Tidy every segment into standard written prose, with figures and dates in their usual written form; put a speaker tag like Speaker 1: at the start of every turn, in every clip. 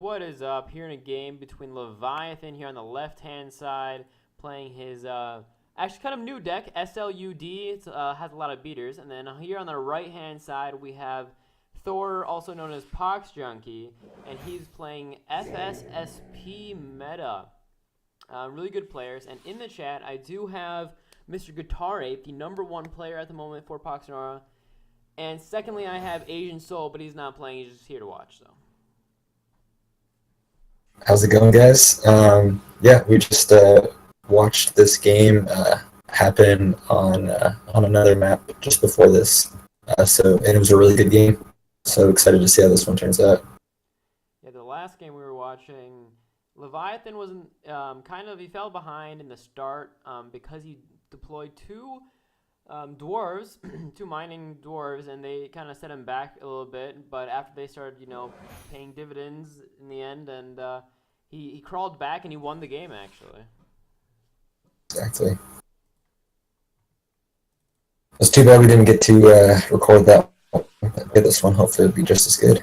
Speaker 1: what is up? Here in a game between Leviathan here on the left-hand side, playing his actually kind of new deck, SLUD. It has a lot of beaters. And then here on the right-hand side, we have Thor, also known as Poxjunkie, and he's playing FSSP meta. Really good players. And in the chat, I do have Mr. Guitar Ape, the #1 player at the moment for Poxnora. And secondly, I have Asian Soul, but he's not playing. He's just here to watch, so.
Speaker 2: How's it going, guys? Yeah, we just watched this game happen on another map just before this, and it was a really good game. So excited to see how this one turns out.
Speaker 1: Yeah, the last game we were watching, Leviathan wasn't he fell behind in the start because he deployed two dwarves, two mining dwarves, and they kind of set him back a little bit. But after they started, paying dividends in the end, and he crawled back and he won the game actually.
Speaker 2: Exactly. It's too bad we didn't get to record that one. This one, hopefully, it'll be just as good.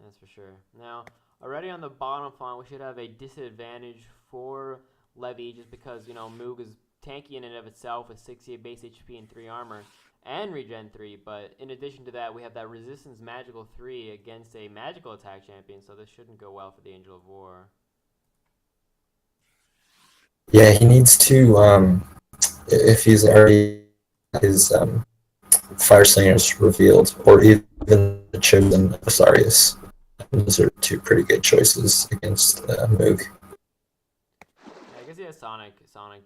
Speaker 1: That's for sure. Now, already on the bottom font, we should have a disadvantage for Levy just because, Moog is tanky in and of itself with 68 base HP and 3 armor and regen 3, but in addition to that, we have that resistance magical 3 against a magical attack champion, so this shouldn't go well for the Angel of War.
Speaker 2: Yeah, he needs to, if he's already his Fire Slingers revealed, or even the Chosen Osarius. Those are two pretty good choices against Moog.
Speaker 1: Yeah, I guess he has sonic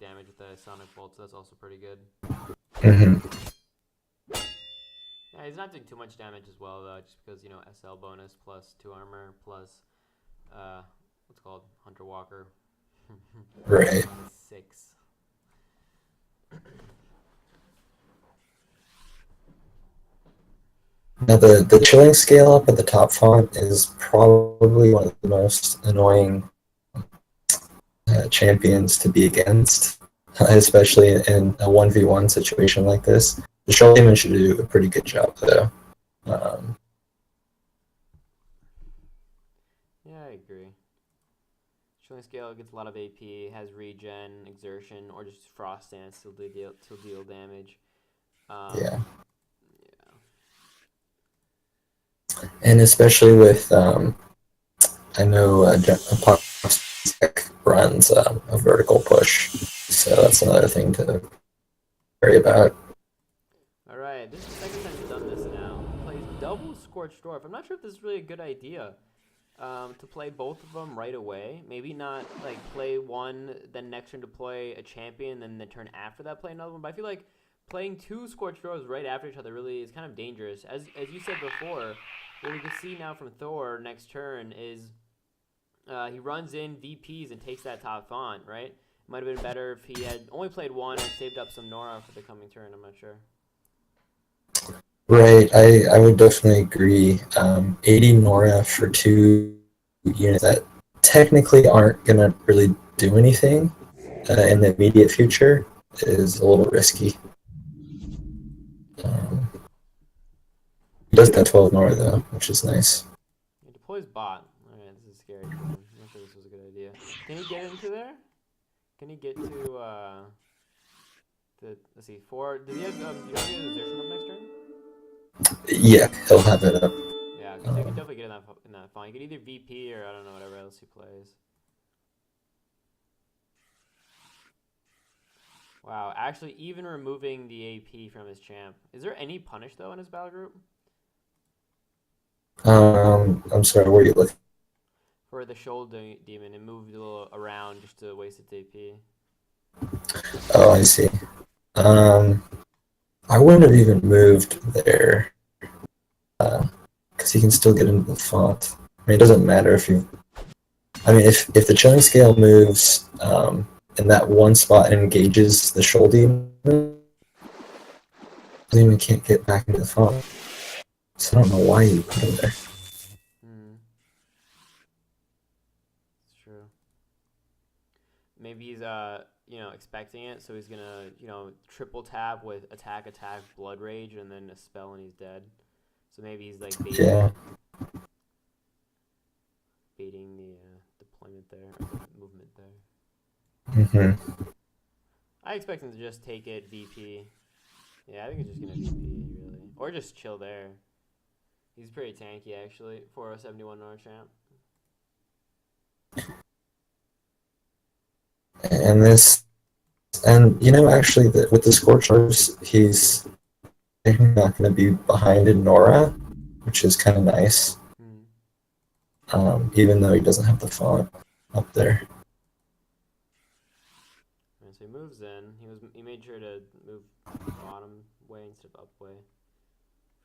Speaker 1: damage with the sonic bolt, so that's also pretty good. Yeah, he's not doing too much damage as well though, just because SL bonus plus 2 armor plus what's called Hunter Walker.
Speaker 2: Right.
Speaker 1: 6.
Speaker 2: Now the chilling scale up at the top font is probably one of the most annoying champions to be against, especially in a 1v1 situation like this. The Shoal Demon should do a pretty good job though.
Speaker 1: Yeah, I agree. Chilling scale gets a lot of AP, has regen, exertion, or just frost stance to deal damage.
Speaker 2: Yeah. And especially with, I know Poxnora runs a vertical push, so that's another thing to worry about.
Speaker 1: Alright, this is the second time he's done this now. He plays double Scorched Dwarf. I'm not sure if this is really a good idea to play both of them right away. Maybe not like play one, then next turn deploy a champion, then the turn after that play another one. But I feel like playing 2 Scorched Dwarves right after each other really is kind of dangerous. As you said before, what we can see now from Thor next turn is he runs in VPs and takes that top font, right? It might have been better if he had only played one and saved up some Nora for the coming turn. I'm not sure.
Speaker 2: Right, I would definitely agree. 80 Nora for 2 units that technically aren't going to really do anything in the immediate future is a little risky. He does got 12 Nora though, which is nice.
Speaker 1: He deploys bot. Alright, this is scary for him. I'm not sure this was a good idea. Can he get into there? Can he get to let's see, 4? Does he have exertion up next turn?
Speaker 2: Yeah, he'll have it up.
Speaker 1: Yeah, because he can definitely get in that font. He can either VP or I don't know, whatever else he plays. Wow, actually even removing the AP from his champ. Is there any punish though in his battle group?
Speaker 2: I'm sorry, where are you looking?
Speaker 1: For the Shoal Demon, it moved a little around just to waste its AP.
Speaker 2: Oh, I see. I wouldn't have even moved there, because he can still get into the font. I mean, it doesn't matter if you. I mean, if the chilling scale moves in that one spot and engages the Shoal Demon, Demon can't get back into the font. So I don't know why you put him there.
Speaker 1: It's true. Maybe he's expecting it, so he's gonna triple tap with attack, blood rage, and then a spell, and he's dead. So maybe he's like baiting baiting the deployment there, or the movement there. I expect him to just take it VP. Yeah, I think he's just gonna VP really, or just chill there. He's pretty tanky actually for a 71 champ.
Speaker 2: And this, and you know, actually, with the Scorchers, he's not going to be behind in Nora, which is kind of nice. Even though he doesn't have the font up there.
Speaker 1: And so he moves in. He made sure to move bottom way instead of up way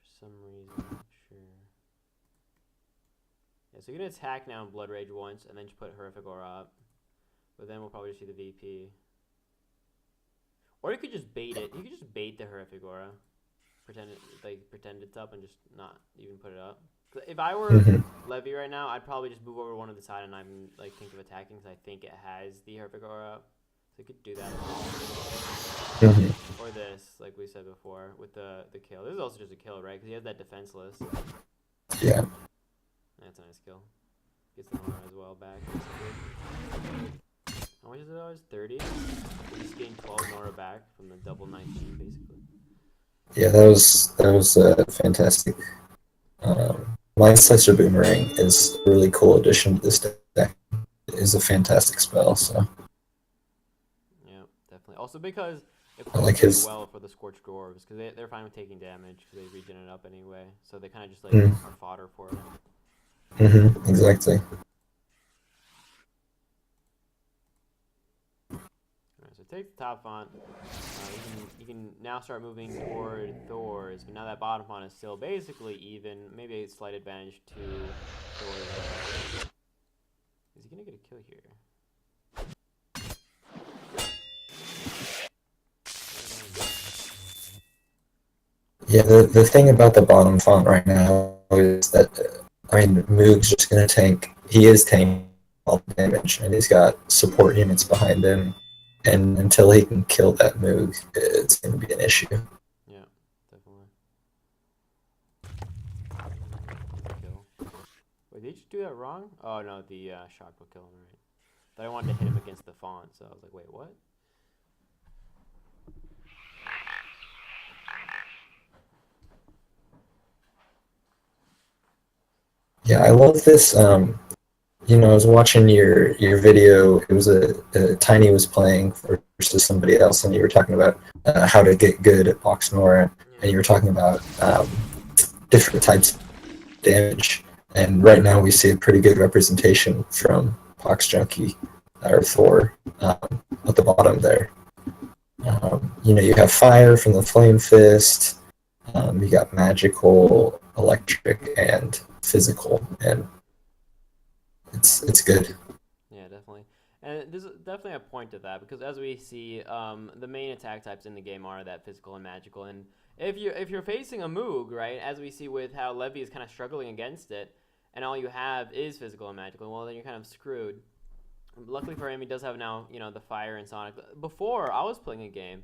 Speaker 1: for some reason. Sure. Yeah, so you're gonna attack now in Blood Rage once, and then just put Horrific Aura up. But then we'll probably just see the VP. Or you could just bait it. You could just bait the Horrific Aura. Pretend it's up and just not even put it up. If I were Levy right now, I'd probably just move over one to the side and not even like think of attacking because I think it has the Horrific Aura up. So you could do that. Or this, like we said before, with the kill. This is also just a kill, right? Because he has that defenseless.
Speaker 2: Yeah.
Speaker 1: That's a nice kill. Gets the Nora as well back. How much is it always? 30? Just gained 12 Nora back from the double 19, basically.
Speaker 2: Yeah, that was fantastic. Line Slicer Boomerang is a really cool addition to this deck. It is a fantastic spell, so.
Speaker 1: Yeah, definitely. Also because it
Speaker 2: like
Speaker 1: plays
Speaker 2: his
Speaker 1: well for the Scorched Dwarves, because they're fine with taking damage, because they regen it up anyway. So they kind of just like are fodder for it.
Speaker 2: Exactly.
Speaker 1: Alright, so take the top font. You can now start moving toward Thor's, but now that bottom font is still basically even. Maybe a slight advantage to Thor's. Is he gonna get a kill here?
Speaker 2: Yeah, the thing about the bottom font right now is that, Moog's just going to tank. He is tanking all the damage, and he's got support units behind him. And until he can kill that Moog, it's going to be an issue.
Speaker 1: Yeah, definitely. Kill. Wait, did he just do that wrong? Oh no, the shock will kill him, right? But I wanted to hit him against the font, so I was like, wait, what?
Speaker 2: Yeah, I love this. I was watching your video. It was a Tiny was playing versus somebody else, and you were talking about how to get good at Poxnora, and you were talking about different types of damage. And right now we see a pretty good representation from Poxjunkie or Thor at the bottom there. You have fire from the Flame Fist. You got magical, electric, and physical, and it's good.
Speaker 1: Yeah, definitely. And there's definitely a point to that, because as we see, the main attack types in the game are that physical and magical. And if you're facing a Moog, right, as we see with how Levy is kind of struggling against it, and all you have is physical and magical, well, then you're kind of screwed. Luckily for him, he does have now, the fire and Sonic. Before, I was playing a game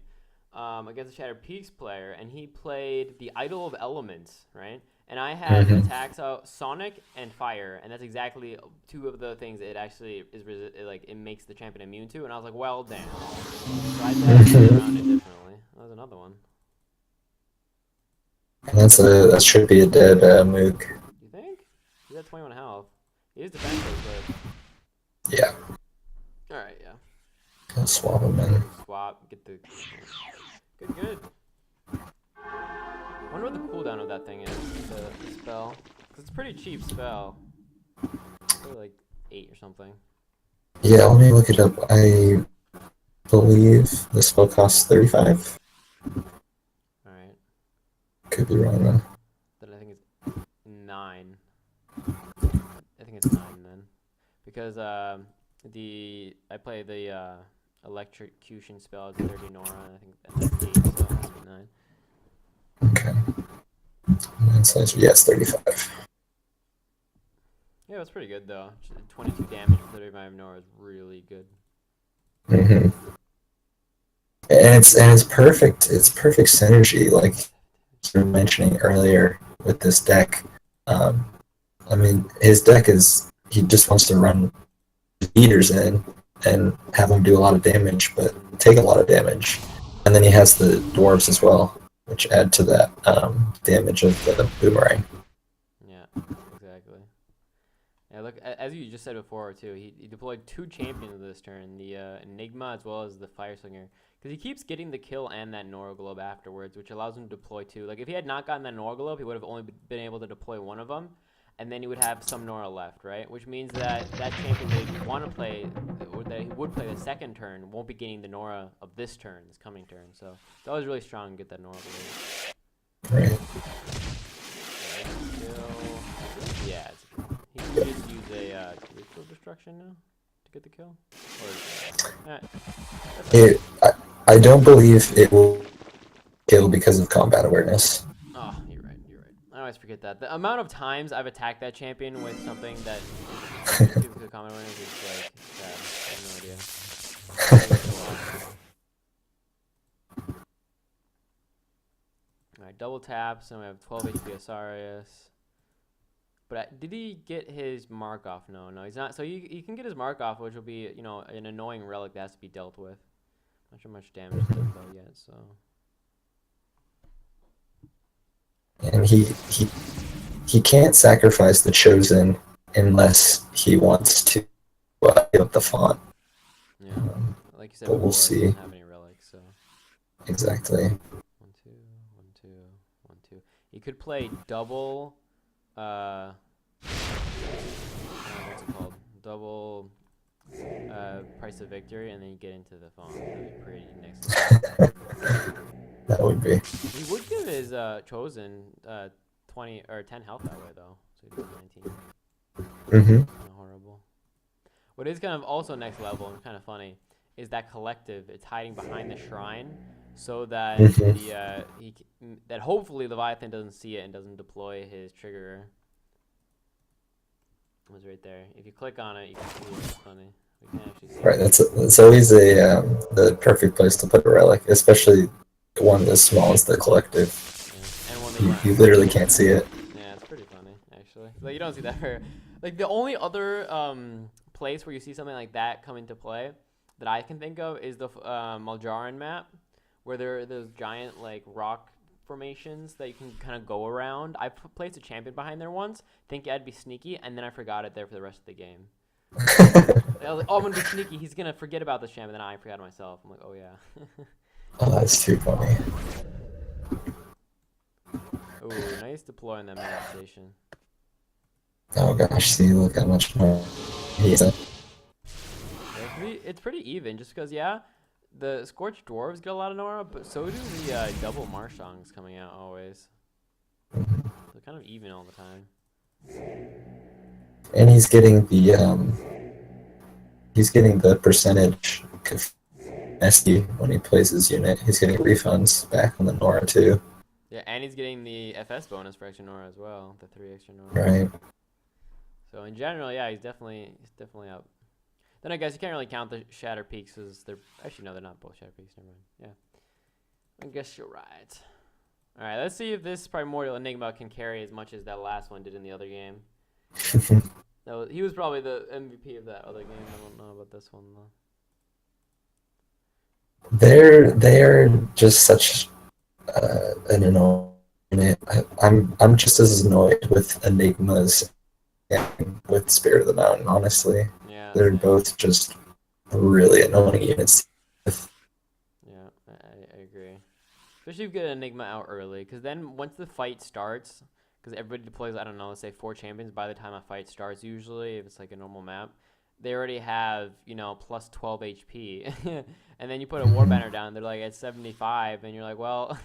Speaker 1: against a Shattered Peaks player, and he played the Idol of Elements, right? And I had attacks out Sonic and Fire, and that's exactly two of the things it actually is it makes the champion immune to. And I was like, well, damn. So I had to play around it differently. That was another one.
Speaker 2: And that should be a dead Moog.
Speaker 1: You think? He's at 21 health. He is defensive, but
Speaker 2: Yeah.
Speaker 1: all right, yeah.
Speaker 2: I'll swap him in.
Speaker 1: Swap, get the good. I wonder what the cooldown of that thing is, the spell. Because it's a pretty cheap spell. Probably like 8 or something.
Speaker 2: Yeah, let me look it up. I believe the spell costs 35.
Speaker 1: Alright.
Speaker 2: Could be wrong though.
Speaker 1: Then I think it's 9. I think it's 9 then. Because I play the electrocution spell as 30 Nora, and I think that's 8, so it must be 9.
Speaker 2: Okay. Yes, 35.
Speaker 1: Yeah, it's pretty good though. 22 damage with 35 Nora is really good.
Speaker 2: And it's perfect. It's perfect synergy, like you were mentioning earlier with this deck. His deck is he just wants to run eaters in and have them do a lot of damage, but take a lot of damage. And then he has the dwarves as well, which add to that damage of the boomerang.
Speaker 1: Yeah, exactly. Yeah, look, as you just said before too, he deployed two champions this turn, the Enigma as well as the Fire Slinger, because he keeps getting the kill and that Nora Globe afterwards, which allows him to deploy two. Like if he had not gotten that Nora Globe, he would have only been able to deploy one of them, and then he would have some Nora left, right? Which means that that champion that he want to play, or that he would play the second turn, won't be getting the Nora of this turn, this coming turn. So it's always really strong to get that Nora Globe.
Speaker 2: Right.
Speaker 1: Yeah, he can just use a lethal destruction now to get the kill.
Speaker 2: I don't believe it will kill because of combat awareness.
Speaker 1: Oh, you're right. I always forget that. The amount of times I've attacked that champion with something that gives the combat awareness is like sad. I have no idea. Alright, double taps, and we have 12 HP Asarius. But did he get his mark off? No, he's not. So he can get his mark off, which will be, you know, an annoying relic that has to be dealt with. Not sure how much damage it does though yet, so.
Speaker 2: And he can't sacrifice the chosen unless he wants to give up the font.
Speaker 1: Yeah, like you said
Speaker 2: but
Speaker 1: before,
Speaker 2: we'll
Speaker 1: he
Speaker 2: see.
Speaker 1: doesn't have any relics, so.
Speaker 2: Exactly.
Speaker 1: 1, 2, 1, 2, 1, 2. He could play double. What's it called? Double price of victory, and then you get into the phone. That'd be pretty next level.
Speaker 2: That would be.
Speaker 1: He would give his chosen 20 or 10 health that way though, so he does 19.
Speaker 2: Mm-hmm.
Speaker 1: Kind of horrible. What is kind of also next level and kind of funny is that collective. It's hiding behind the shrine, so that that hopefully Leviathan doesn't see it and doesn't deploy his trigger. It was right there. If you click on it, you can see it. It's funny. We can actually see
Speaker 2: Right. That's always the perfect place to put a relic, especially one as small as the collective.
Speaker 1: Yeah. And when
Speaker 2: You literally can't see it.
Speaker 1: Yeah, it's pretty funny actually. Like you don't see that very. Like the only other place where you see something like that come into play that I can think of is the Maljaran map, where there are those giant like rock formations that you can kind of go around. I placed a champion behind there once, thinking I'd be sneaky, and then I forgot it there for the rest of the game. I was like, oh, I'm gonna be sneaky. He's gonna forget about this champion, then I forgot myself. I'm like, oh yeah.
Speaker 2: Oh, that's too funny.
Speaker 1: Ooh, nice deploy on that map station.
Speaker 2: Oh gosh, see, look how much more he's at.
Speaker 1: It's pretty even, just because, yeah, the Scorched Dwarves get a lot of Nora, but so do the double Marshongs coming out always. They're kind of even all the time.
Speaker 2: And he's getting the percentage SD when he plays his unit. He's getting refunds back on the Nora too.
Speaker 1: Yeah, and he's getting the FS bonus for extra Nora as well, the 3 extra Nora.
Speaker 2: Right.
Speaker 1: So in general, yeah, he's definitely up. Then I guess you can't really count the Shatter Peaks because they're actually no, they're not both Shatter Peaks. Never mind. Yeah, I guess you're right. All right, let's see if this Primordial Enigma can carry as much as that last one did in the other game. He was probably the MVP of that other game. I don't know about this one though.
Speaker 2: They're just such an annoying unit. I'm just as annoyed with Enigmas and with Spirit of the Mountain, honestly.
Speaker 1: Yeah.
Speaker 2: They're both just really annoying units.
Speaker 1: Yeah, I agree. Especially if you get Enigma out early, because then once the fight starts, because everybody deploys, I don't know, let's say 4 champions by the time a fight starts usually, if it's like a normal map, they already have, you know, plus 12 HP. And then you put a War Banner down, they're like at 75, and you're like, well,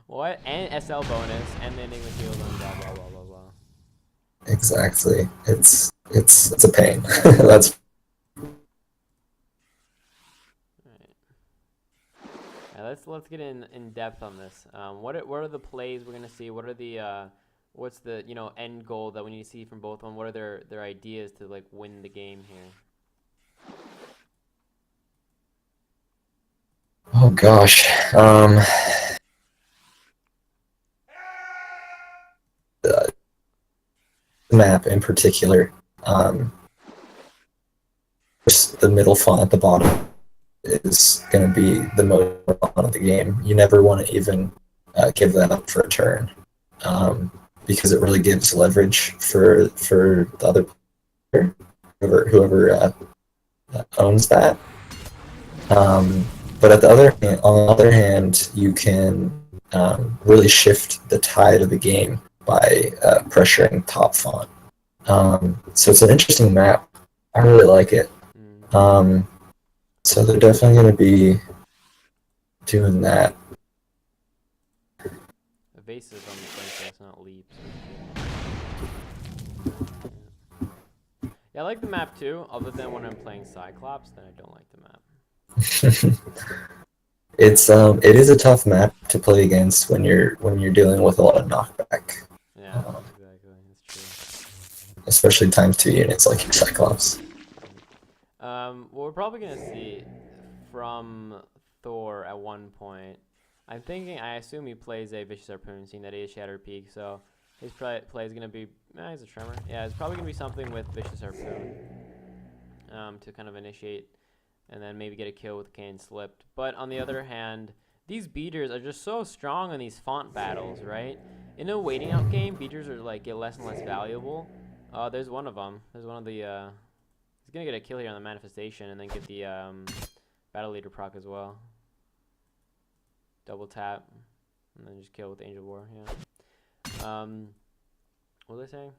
Speaker 1: what? And SL bonus, and then Enigma shield, and blah, blah, blah, blah, blah.
Speaker 2: Exactly. It's a pain. That's
Speaker 1: Let's get in depth on this. What are the plays we're gonna see? What are the what's the end goal that we need to see from both of them? What are their ideas to like win the game here?
Speaker 2: oh gosh. The map in particular. because the middle font at the bottom is going to be the most font of the game. You never want to even give that up for a turn, because it really gives leverage for the other player, whoever owns that. But on the other hand, you can really shift the tide of the game by pressuring top font. So it's an interesting map. I really like it. So they're definitely going to be doing that.
Speaker 1: Evasive on the flank, it's not leaps. Yeah, I like the map too, other than when I'm playing Cyclops, then I don't like the map.
Speaker 2: It is a tough map to play against when you're dealing with a lot of knockback.
Speaker 1: Yeah, exactly. That's true.
Speaker 2: Especially times 2 units like your Cyclops.
Speaker 1: What we're probably gonna see from Thor at one point, I assume he plays a Vicious Harpoon, seeing that he is Shattered Peak, so his play is gonna be, he's a Tremor. Yeah, it's probably gonna be something with Vicious Harpoon, to kind of initiate, and then maybe get a kill with Kane Slipped. But on the other hand, these beaters are just so strong in these font battles, right? In a waiting out game, beaters are like get less and less valuable. There's one of them. There's one of the. He's gonna get a kill here on the manifestation, and then get the battle leader proc as well. Double tap, and then just kill with Angel War. Yeah. What was I saying?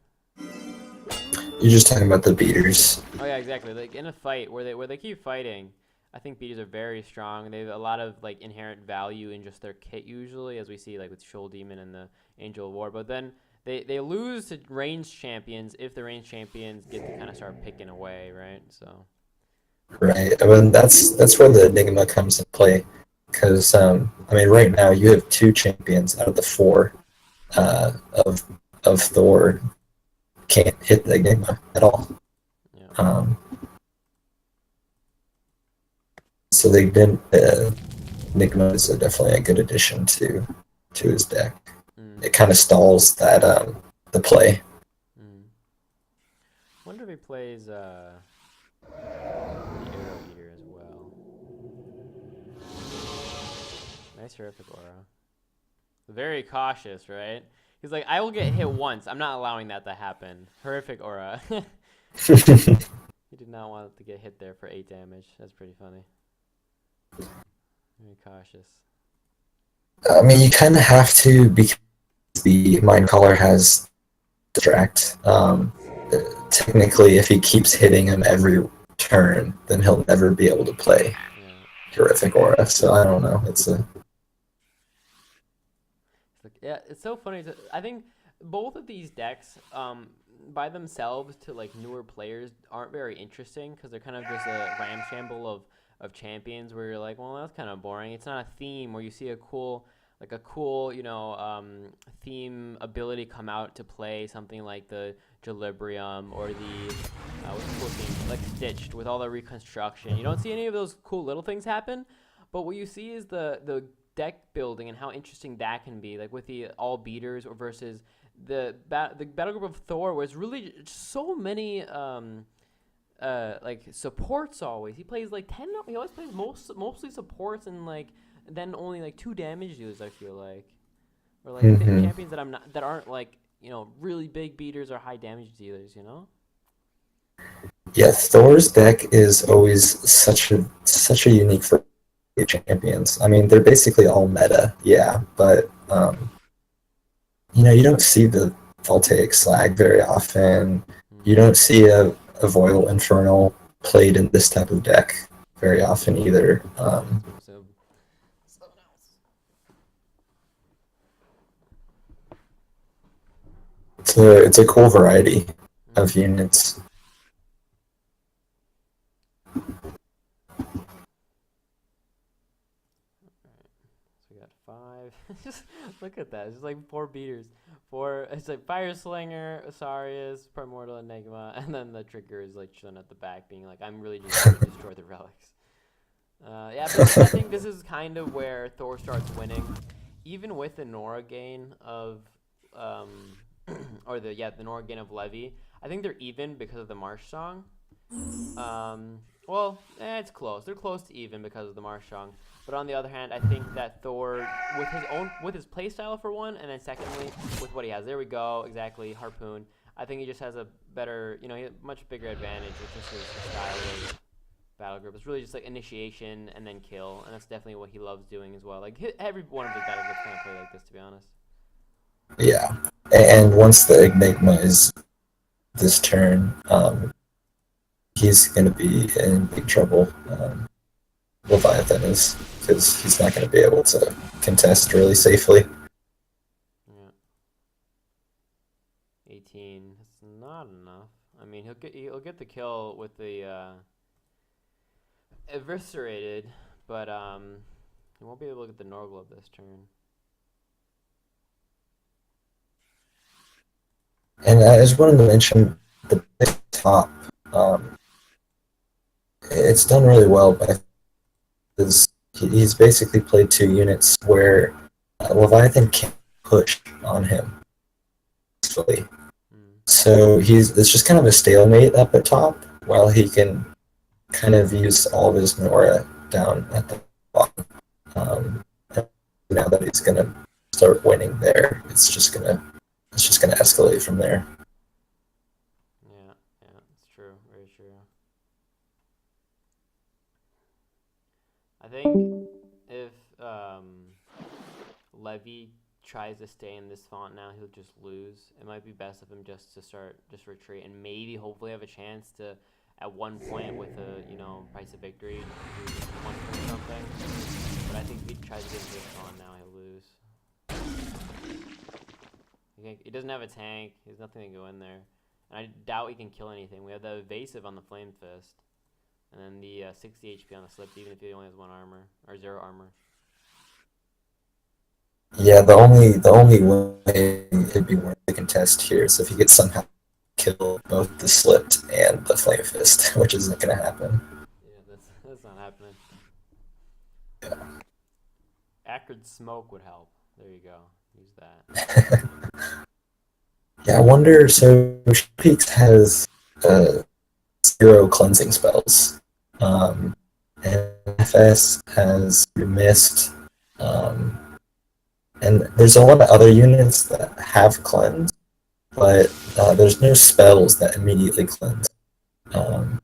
Speaker 2: You're just talking about the beaters.
Speaker 1: Oh yeah, exactly. Like in a fight where they keep fighting, I think beaters are very strong. They have a lot of like inherent value in just their kit usually, as we see like with Shoal Demon and the Angel of War. But then they lose to ranged champions if the ranged champions get to kind of start picking away, right? So.
Speaker 2: Right. I mean that's where the Enigma comes into play, because I mean right now you have 2 champions out of the 4 of Thor can't hit the Enigma at all.
Speaker 1: Yeah.
Speaker 2: So they've been Enigma is definitely a good addition to his deck. It kind of stalls that the play.
Speaker 1: Wonder if he plays the Arrow Eater as well. Nice Horrific Aura. Very cautious, right? He's like, I will get hit once. I'm not allowing that to happen. Horrific Aura. He did not want to get hit there for 8 damage. That's pretty funny. Very cautious.
Speaker 2: I mean, you kind of have to, because the Mind Caller has distract. Technically, if he keeps hitting him every turn, then he'll never be able to play Horrific Aura. So I don't know.
Speaker 1: Yeah, it's so funny. I think both of these decks, by themselves to like newer players, aren't very interesting because they're kind of just a ramshamble of champions where you're like, well, that's kind of boring. It's not a theme where you see a cool, theme ability come out to play, something like the Jalibrium or the what's the cool theme, like Stitched with all the reconstruction. You don't see any of those cool little things happen, but what you see is the deck building and how interesting that can be, like with the all beaters or versus the battle group of Thor, where it's really so many like supports always. He plays like 10. He always plays mostly supports and like then only like 2 damage dealers. I feel like, or like champions that aren't like really big beaters or high damage dealers.
Speaker 2: Yeah, Thor's deck is always such a unique for champions. I mean, they're basically all meta, yeah, but you don't see the Voltaic Slag very often. You don't see a Voil Infernal played in this type of deck very often either. It's a cool variety of units.
Speaker 1: Just look at that. It's just like 4 beaters. It's like Fire Slinger, Asarius, Primordial Enigma, and then the trigger is like chilling at the back, being like, I'm really just going to destroy the relics. Yeah, but I think this is kind of where Thor starts winning, even with the Nora gain of, the Nora gain of Levi. I think they're even because of the Marsh song. Well, it's close. They're close to even because of the Marshung. But on the other hand, I think that Thor, with his playstyle for one, and then secondly with what he has, there we go, exactly, harpoon. I think he just has a better, he has a much bigger advantage with just his style of battle group. It's really just like initiation and then kill, and that's definitely what he loves doing as well. Like every one of his battle groups kind of play like this, to be honest.
Speaker 2: Yeah, and once the Enigma is this turn, he's going to be in big trouble. Leviathan is because he's not going to be able to contest really safely.
Speaker 1: Yeah, 18. That's not enough. I mean, he'll get the kill with the eviscerated, but he won't be able to get the Norglove this turn.
Speaker 2: And I just wanted to mention the top. Um, it's done really well because he's basically played two units where Leviathan can't push on him successfully.
Speaker 1: Mm.
Speaker 2: So it's just kind of a stalemate up at top while he can kind of use all of his Nora down at the bottom. Um, Now that he's gonna start winning there, it's just gonna escalate from there.
Speaker 1: Yeah, yeah, it's true, very true. I think if Levy tries to stay in this font now, he'll just lose. It might be best of him just to just retreat, and maybe hopefully have a chance to, at one point with a price of victory, do one or something. But I think if he tries to get into this font now, he'll lose. He doesn't have a tank. He has nothing to go in there, and I doubt he can kill anything. We have the evasive on the flame fist, and then the 60 HP on the slip, even if he only has one armor or zero armor.
Speaker 2: Yeah, the only way it'd be worth the contest here is if he could somehow kill both the slipped and the flame fist, which isn't gonna happen.
Speaker 1: Yeah, that's not happening.
Speaker 2: Yeah.
Speaker 1: Acrid smoke would help. There you go. Use that.
Speaker 2: Yeah, I wonder. So Peaks has uh, zero cleansing spells, and FS has mist, um, and there's a lot of other units that have cleanse, but there's no spells that immediately cleanse, um,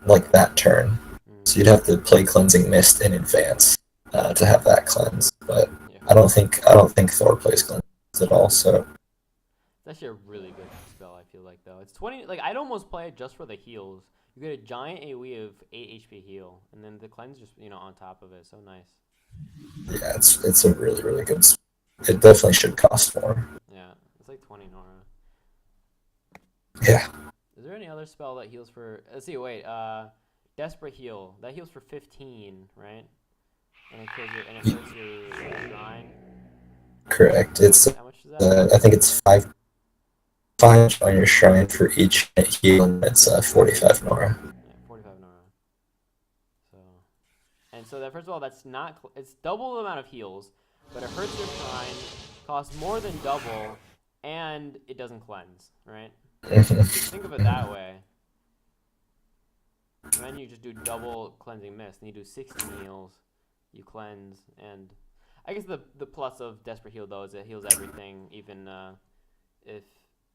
Speaker 2: like that turn.
Speaker 1: Mm,
Speaker 2: So you'd have to play cleansing mist in advance to have that cleanse. But
Speaker 1: yeah.
Speaker 2: I don't think Thor plays cleanse at all. So
Speaker 1: It's actually a really good spell, I feel like, though. It's 20. Like, I'd almost play it just for the heals. You get a giant AoE of 8 HP heal, and then the cleanse just, on top of it. So nice.
Speaker 2: yeah, it's a really really good. It definitely should cost more.
Speaker 1: Yeah, it's like 20 Nora.
Speaker 2: Yeah.
Speaker 1: Is there any other spell that heals for. Let's see, wait. Desperate Heal. That heals for 15, right? And it kills your. And it hurts your shrine.
Speaker 2: Correct. It's
Speaker 1: How much is that?
Speaker 2: I think it's five on your shrine for each heal, and it's 45 Nora.
Speaker 1: Yeah, 45 Nora. So. And so that first of all, that's not it's double the amount of heals, but it hurts your shrine, costs more than double, and it doesn't cleanse, right? Think of it that way. And then you just do double cleansing mist, and you do 16 heals, you cleanse, and I guess the plus of Desperate Heal though is it heals everything, even if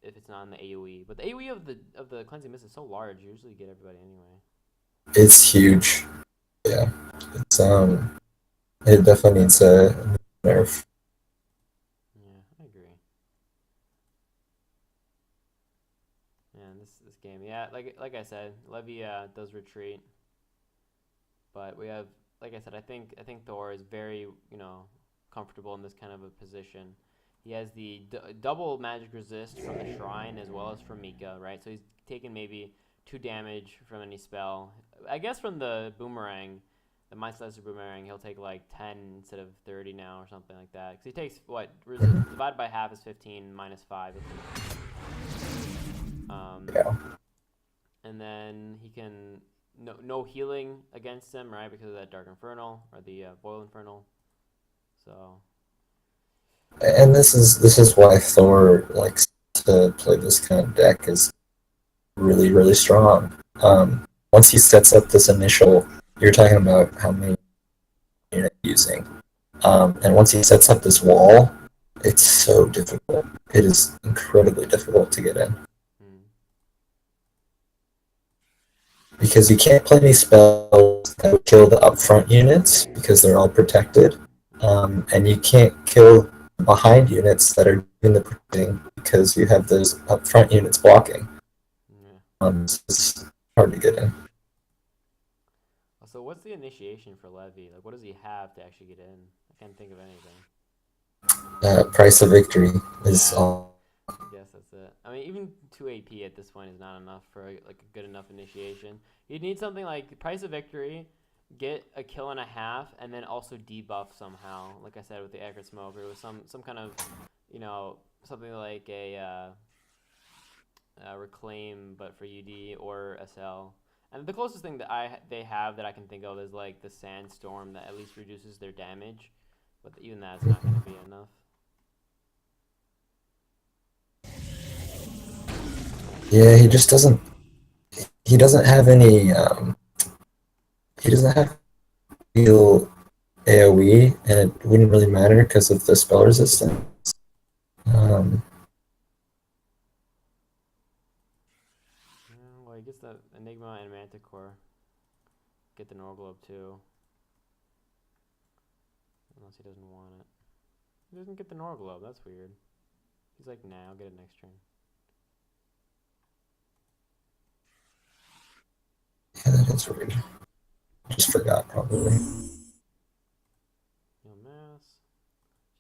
Speaker 1: if it's not in the AOE. But the AOE of the cleansing mist is so large, you usually get everybody anyway.
Speaker 2: It's huge. Yeah. It's it definitely needs a nerf.
Speaker 1: Yeah, I agree. Man, this game, yeah, like I said, Levy does retreat, but we have, like I said, I think Thor is very comfortable in this kind of a position. He has the double magic resist from the shrine as well as from Mika, right? So he's taking maybe 2 damage from any spell. I guess from the boomerang, the Mind Slicer boomerang, he'll take like 10 instead of 30 now or something like that. Because he takes what divided by half is 15 minus 5.
Speaker 2: Yeah.
Speaker 1: And then he can no healing against him, right? Because of that Dark Infernal or the Boil Infernal. So
Speaker 2: And this is why Thor likes to play this kind of deck is really, really strong. Once he sets up this initial, you're talking about how many you're using. And once he sets up this wall, it's so difficult. It is incredibly difficult to get in.
Speaker 1: Hmm.
Speaker 2: Because you can't play any spells that would kill the upfront units because they're all protected. And you can't kill behind units that are doing the protecting because you have those upfront units blocking.
Speaker 1: Yeah.
Speaker 2: So it's hard to get in.
Speaker 1: So what's the initiation for Levy? Like, what does he have to actually get in? I can't think of anything.
Speaker 2: Price of victory is
Speaker 1: Yeah,
Speaker 2: all.
Speaker 1: I guess that's it. I mean, even 2 AP at this point is not enough for like a good enough initiation. You'd need something like Price of Victory, get a kill and a half, and then also debuff somehow. Like I said with the Accurate Smoke, or with some kind of, something like a Reclaim, but for UD or SL. And the closest thing that they have that I can think of is like the Sandstorm that at least reduces their damage, but even that's not going to be enough.
Speaker 2: Yeah, he just doesn't. He doesn't have any. He doesn't have real AOE, and it wouldn't really matter because of the spell resistance. Um,
Speaker 1: Yeah, well, he gets the Enigma and Manticore. Get the Norglobe too. Unless he doesn't want it. He doesn't get the Norglobe, that's weird. He's like, nah, I'll get it next turn.
Speaker 2: yeah, that is weird. Just forgot probably.
Speaker 1: No mass.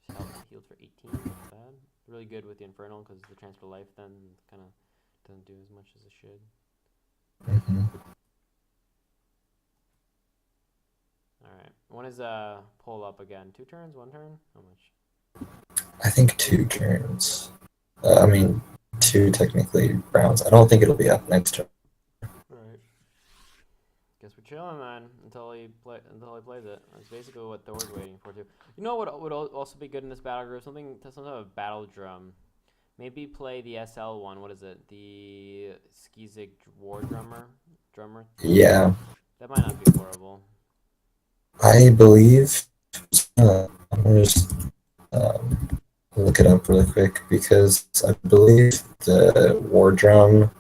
Speaker 1: Just healed for 18, not bad. Really good with the Infernal because the transfer life then kind of doesn't do as much as it should.
Speaker 2: Mm-hmm.
Speaker 1: Alright. When is pull up again? 2 turns? 1 turn? How much?
Speaker 2: I think 2 turns. I mean, 2 technically rounds. I don't think it'll be up next turn.
Speaker 1: Alright. Guess we're chilling, man, until he plays it. That's basically what Thor's waiting for too. You know what would also be good in this battle group? Some type of battle drum. Maybe play the SL one. What is it? The Skizik War drummer.
Speaker 2: Yeah,
Speaker 1: That might not be horrible.
Speaker 2: I believe. I'm gonna just look it up really quick because I believe the war drum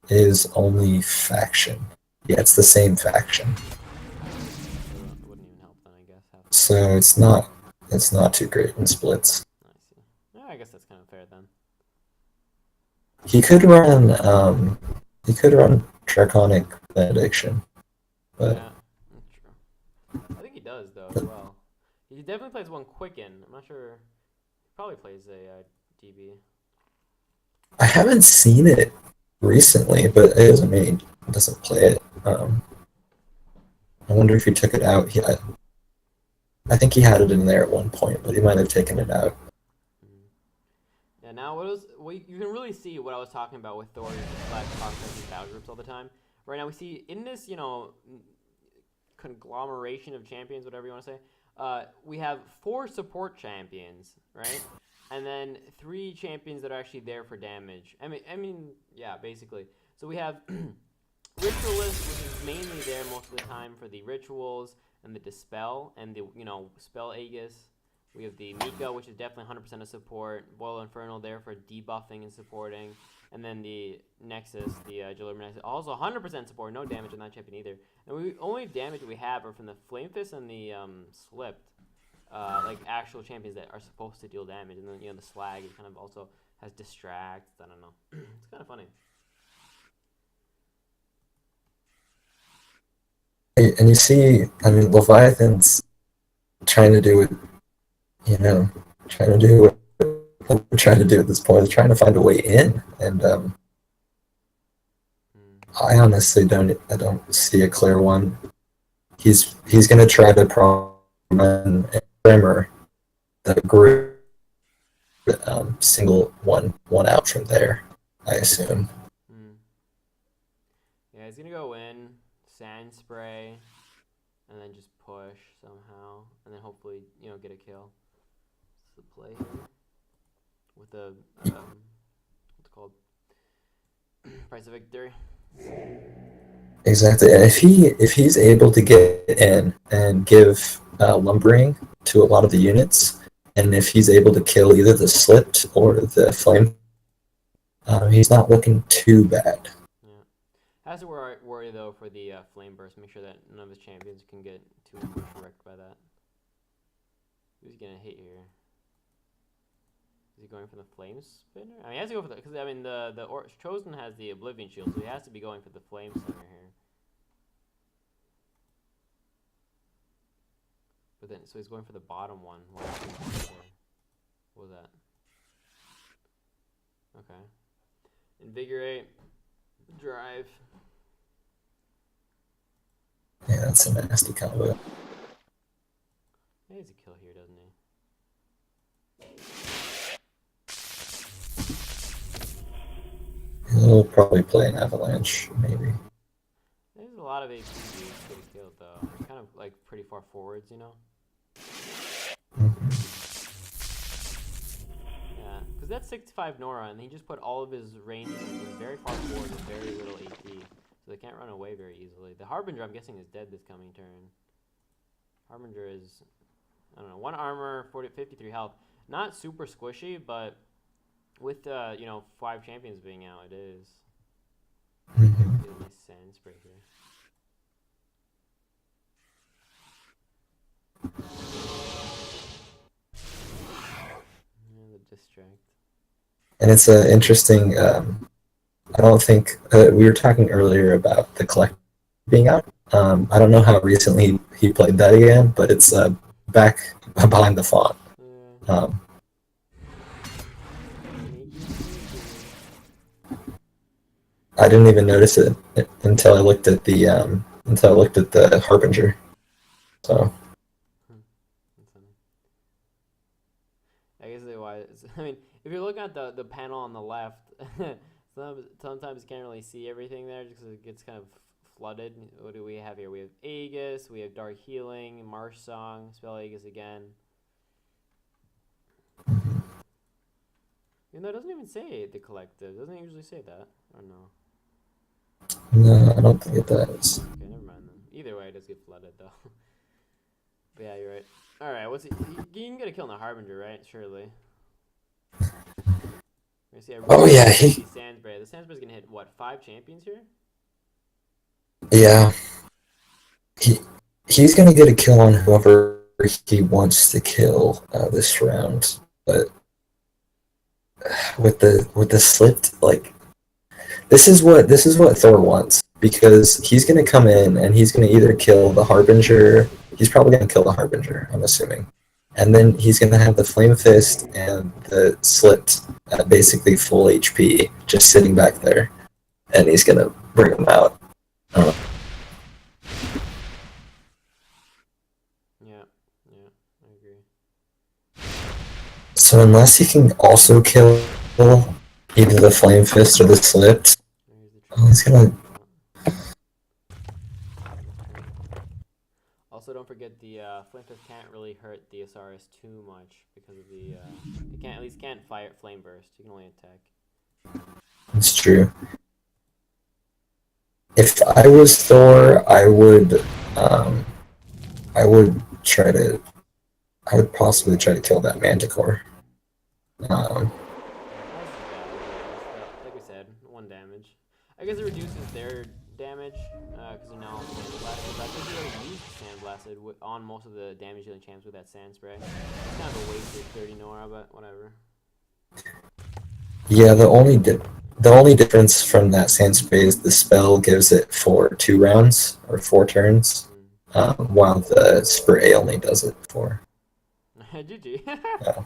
Speaker 2: is only faction. Yeah, it's the same faction.
Speaker 1: It wouldn't even help then, I guess.
Speaker 2: So it's not too great in splits.
Speaker 1: I see. Yeah, I guess that's kind of fair then.
Speaker 2: He could run Draconic Benediction, but
Speaker 1: Yeah, that's true. I think he does though as well. He definitely plays one Quicken. I'm not sure. He probably plays a DB.
Speaker 2: I haven't seen it recently, but it doesn't mean he doesn't play it. I wonder if he took it out. I think he had it in there at one point, but he might have taken it out.
Speaker 1: Yeah, now you can really see what I was talking about with Thor slash Poxnora battle groups all the time. Right now we see in this, conglomeration of champions, whatever you want to say, we have 4 support champions, right? And then 3 champions that are actually there for damage. Yeah, basically. So we have Ritualist, which is mainly there most of the time for the rituals and the dispel and the spell Aegis. We have the Mika, which is definitely 100% of support. Boil Infernal there for debuffing and supporting. And then the Nexus, the Jalurma Nexus, also 100% support. No damage on that champion either. And only damage we have are from the Flame Fist and the Slipped. Like actual champions that are supposed to deal damage. And then, the Slag kind of also has Distract. I don't know. It's kind of funny.
Speaker 2: And you see, I mean, Leviathan's trying to do it, trying to do what we're trying to do at this point. They're trying to find a way in, and I honestly don't see a clear one. He's gonna try to run a Tremor the group single one out from there, I assume.
Speaker 1: Yeah, he's gonna go in, Sand Spray, and then just push somehow, and then hopefully get a kill. That's the play here with the what's it called Price of victory.
Speaker 2: Exactly. And if he's able to get in and give lumbering to a lot of the units, and if he's able to kill either the slipped or the flame, he's not looking too bad.
Speaker 1: Yeah. Has to worry though for the flame burst. Make sure that none of his champions can get too much wrecked by that. Who's gonna hit here? Is he going for the flame spinner? I mean, he has to go for the because I mean the chosen has the oblivion shield, so he has to be going for the flame spinner here. But then, so he's going for the bottom one. What was that? Okay. Invigorate. Drive.
Speaker 2: Yeah, that's a nasty combo.
Speaker 1: He has a kill here, doesn't he?
Speaker 2: He'll probably play an avalanche, maybe.
Speaker 1: There's a lot of AP to get a kill, though. It's kind of like pretty far forwards, you know?
Speaker 2: Mm-hmm.
Speaker 1: Yeah, because that's 65 Nora, and he just put all of his range very far forward with very little AP, so they can't run away very easily. The Harbinger, I'm guessing, is dead this coming turn. Harbinger is, I don't know, 1 armor, 53 health. Not super squishy, but with, 5 champions being out, it is.
Speaker 2: Mm-hmm.
Speaker 1: Get a nice sand spray here. Yeah, the distract.
Speaker 2: And it's an interesting. I don't think we were talking earlier about the collect being out. I don't know how recently he played that again, but it's back behind the font.
Speaker 1: Yeah.
Speaker 2: I didn't even notice it until I looked at the Harbinger. So.
Speaker 1: I guess why. I mean, if you're looking at the panel on the left, sometimes you can't really see everything there just because it gets kind of flooded. What do we have here? We have Aegis, we have Dark Healing, Marsh Song, Spell Aegis again. You know, it doesn't even say the collective. Doesn't it usually say that? Or no?
Speaker 2: No, I don't think it does.
Speaker 1: Okay, never mind then. Either way, it does get flooded though. But yeah, you're right. All right, what's it? You can get a kill on the Harbinger, right? Surely.
Speaker 2: Oh yeah,
Speaker 1: Sandspray. The Sandspray's gonna hit what? 5 champions here?
Speaker 2: Yeah. He's gonna get a kill on whoever he wants to kill this round, but with the slipped, like, this is what Thor wants, because he's gonna come in and he's gonna either kill the Harbinger. He's probably gonna kill the Harbinger, I'm assuming, and then he's gonna have the Flame Fist and the slipped at basically full HP just sitting back there, and he's gonna bring them out.
Speaker 1: Yeah, I agree.
Speaker 2: So unless he can also kill either the Flame Fist or the slipped, he's gonna.
Speaker 1: Also, don't forget the Flame Fist can't really hurt the Osiris too much because of the it can't fire Flame Burst. You can only attack.
Speaker 2: It's true. If I was Thor, I would possibly try to kill that Manticore.
Speaker 1: Like we said, 1 damage. I guess it reduces their damage because they're now sandblasted. But I think we already used sandblasted on most of the damage dealing champs with that sand spray. It's kind of a wasted 30 Nora, but whatever.
Speaker 2: Yeah, the only difference from that sand spray is the spell gives it for 2 rounds or 4 turns, while the spray only does it for.
Speaker 1: GG.
Speaker 2: Oh.